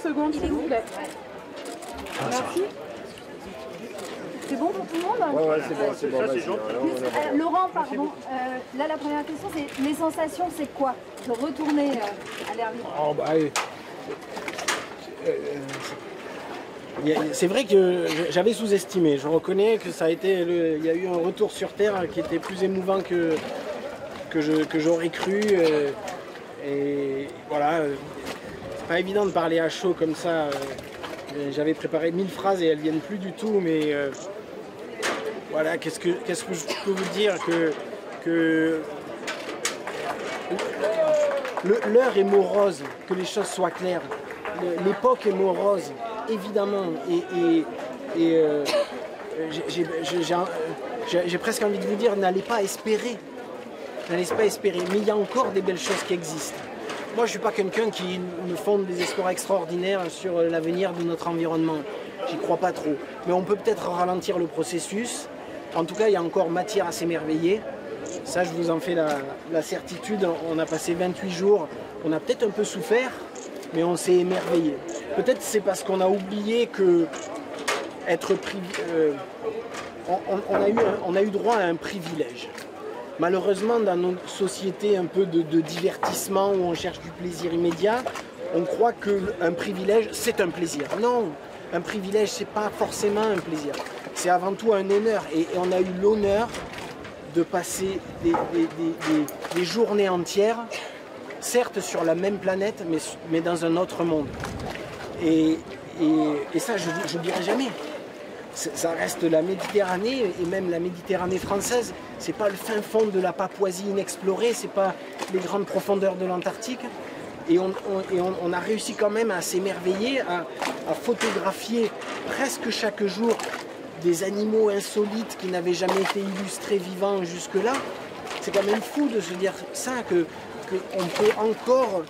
secondes, s'il vous plaît. Merci. C'est bon pour tout le monde? Ouais, c'est bon, vas-y. Laurent, pardon. Là, la première question, c'est les sensations, c'est quoi de retourner à l'air libre? Oh, bah, c'est vrai que j'avais sous-estimé. Je reconnais que ça a été, il y a eu un retour sur Terre qui était plus émouvant que j'aurais cru. Et voilà, c'est pas évident de parler à chaud comme ça. J'avais préparé 1000 phrases et elles viennent plus du tout, mais voilà, qu'est-ce que je peux vous dire que l'heure est morose, que les choses soient claires. L'époque est morose, évidemment, et j'ai presque envie de vous dire, n'allez pas espérer. N'allez pas espérer, mais il y a encore des belles choses qui existent. Moi, je ne suis pas quelqu'un qui me fonde des espoirs extraordinaires sur l'avenir de notre environnement. J'y crois pas trop. Mais on peut peut-être ralentir le processus. En tout cas, il y a encore matière à s'émerveiller. Ça, je vous en fais la certitude. On a passé 28 jours. On a peut-être un peu souffert, mais on s'est émerveillé. Peut-être c'est parce qu'on a oublié que être on a eu droit à un privilège. Malheureusement, dans nos sociétés un peu de divertissement où on cherche du plaisir immédiat, on croit qu'un privilège, c'est un plaisir. Non, un privilège, c'est pas forcément un plaisir. C'est avant tout un honneur. Et on a eu l'honneur de passer des journées entières, certes sur la même planète, mais dans un autre monde. Et ça, je ne dirai jamais. Ça reste la Méditerranée, et même la Méditerranée française. C'est pas le fin fond de la Papouasie inexplorée, c'est pas les grandes profondeurs de l'Antarctique. Et on a réussi quand même à s'émerveiller, à photographier presque chaque jour des animaux insolites qui n'avaient jamais été illustrés vivants jusque-là. C'est quand même fou de se dire ça, qu'on peut encore,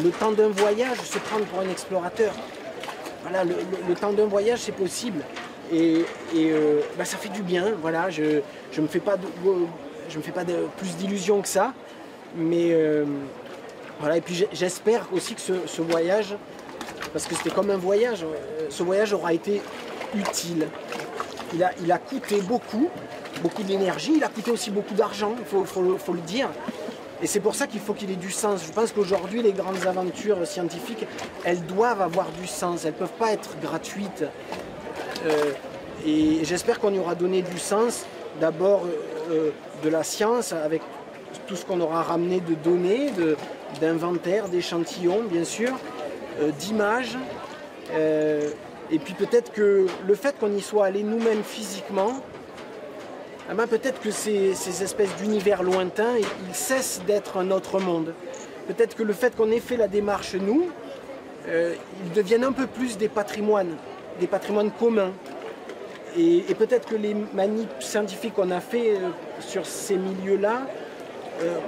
le temps d'un voyage, se prendre pour un explorateur. Voilà, le temps d'un voyage, c'est possible. Et ça fait du bien, voilà, je ne me fais pas plus d'illusions que ça, mais voilà, et puis j'espère aussi que ce voyage, parce que c'était comme un voyage, ce voyage aura été utile. Il a coûté beaucoup d'énergie, il a coûté aussi beaucoup d'argent, il faut le dire. Et c'est pour ça qu'il faut qu'il ait du sens. Je pense qu'aujourd'hui, les grandes aventures scientifiques, elles doivent avoir du sens, elles ne peuvent pas être gratuites. Et j'espère qu'on y aura donné du sens, d'abord de la science, avec tout ce qu'on aura ramené de données, d'inventaires, d'échantillons, bien sûr, d'images. Et puis peut-être que le fait qu'on y soit allé nous-mêmes physiquement, peut-être que ces espèces d'univers lointains, ils cessent d'être un autre monde. Peut-être que le fait qu'on ait fait la démarche, nous, ils deviennent un peu plus des patrimoines communs. Et peut-être que les manips scientifiques qu'on a fait sur ces milieux-là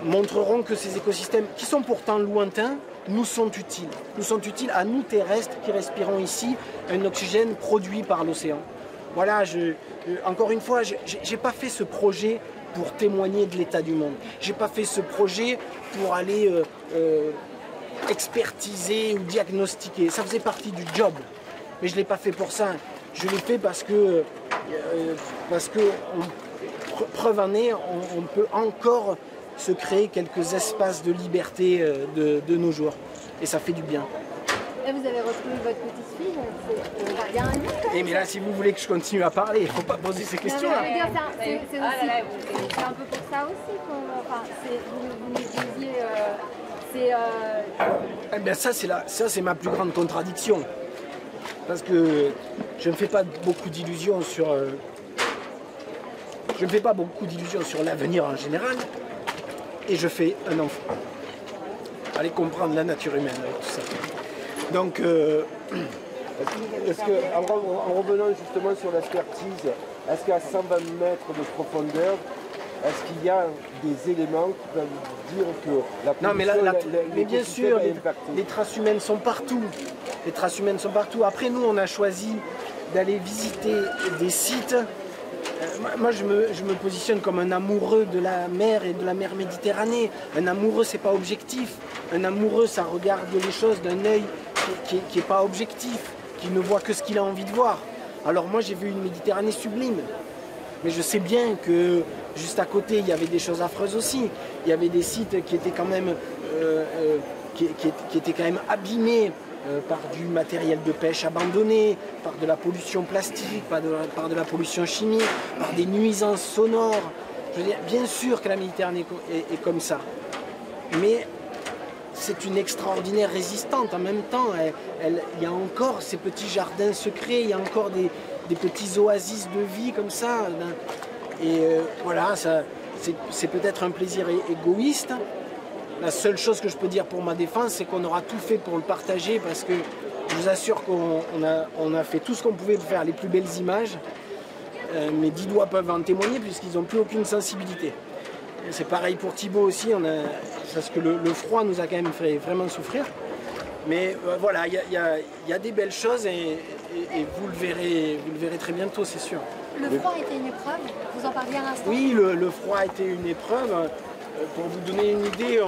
montreront que ces écosystèmes, qui sont pourtant lointains, nous sont utiles. Nous sont utiles à nous terrestres qui respirons ici un oxygène produit par l'océan. Voilà, encore une fois, je n'ai pas fait ce projet pour témoigner de l'état du monde. Je n'ai pas fait ce projet pour aller expertiser ou diagnostiquer. Ça faisait partie du job. Mais je ne l'ai pas fait pour ça. Je l'ai fait parce que preuve en est, on peut encore se créer quelques espaces de liberté de nos jours. Et ça fait du bien. Et vous avez retrouvé votre petite-fille, il y a un livre. Et mais là, si vous voulez que je continue à parler, il ne faut pas poser ces questions-là. C'est un peu pour ça aussi. Vous me disiez... Eh bien, ça, c'est ma plus grande contradiction. Parce que je ne fais pas beaucoup d'illusions sur... je ne fais pas beaucoup d'illusions sur l'avenir en général. Et je fais un enfant. Allez comprendre la nature humaine avec tout ça. Donc, est-ce que, en revenant justement sur l'expertise, est-ce qu'à 120 mètres de profondeur, est-ce qu'il y a des éléments qui peuvent dire que la pollution, mais bien sûr, les traces humaines sont partout. Les traces humaines sont partout. Après, nous, on a choisi d'aller visiter des sites. Moi, je me positionne comme un amoureux de la mer et de la mer Méditerranée. Un amoureux, c'est pas objectif. Un amoureux, ça regarde les choses d'un œil qui est pas objectif, qui ne voit que ce qu'il a envie de voir. Alors moi j'ai vu une Méditerranée sublime, mais je sais bien que juste à côté il y avait des choses affreuses aussi. Il y avait des sites qui étaient quand même, qui étaient quand même abîmés par du matériel de pêche abandonné, par de la pollution plastique, par de la pollution chimique, par des nuisances sonores. Je veux dire, bien sûr que la Méditerranée est comme ça, mais c'est une extraordinaire résistante. En même temps, il y a encore ces petits jardins secrets, il y a encore des petits oasis de vie comme ça. Et voilà, c'est peut-être un plaisir égoïste. La seule chose que je peux dire pour ma défense, c'est qu'on aura tout fait pour le partager, parce que je vous assure qu'on a fait tout ce qu'on pouvait pour faire les plus belles images. Mes 10 doigts peuvent en témoigner puisqu'ils n'ont plus aucune sensibilité. C'est pareil pour Thibaut aussi, parce que le froid nous a quand même fait vraiment souffrir. Mais voilà, il y a des belles choses et vous le verrez très bientôt, c'est sûr. Le froid a été une épreuve, vous en parliez à l'instant. Oui, le froid a été une épreuve. Pour vous donner une idée,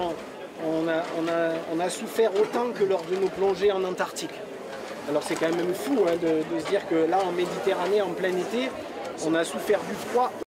on a souffert autant que lors de nos plongées en Antarctique. Alors c'est quand même fou de se dire que là, en Méditerranée, en plein été, on a souffert du froid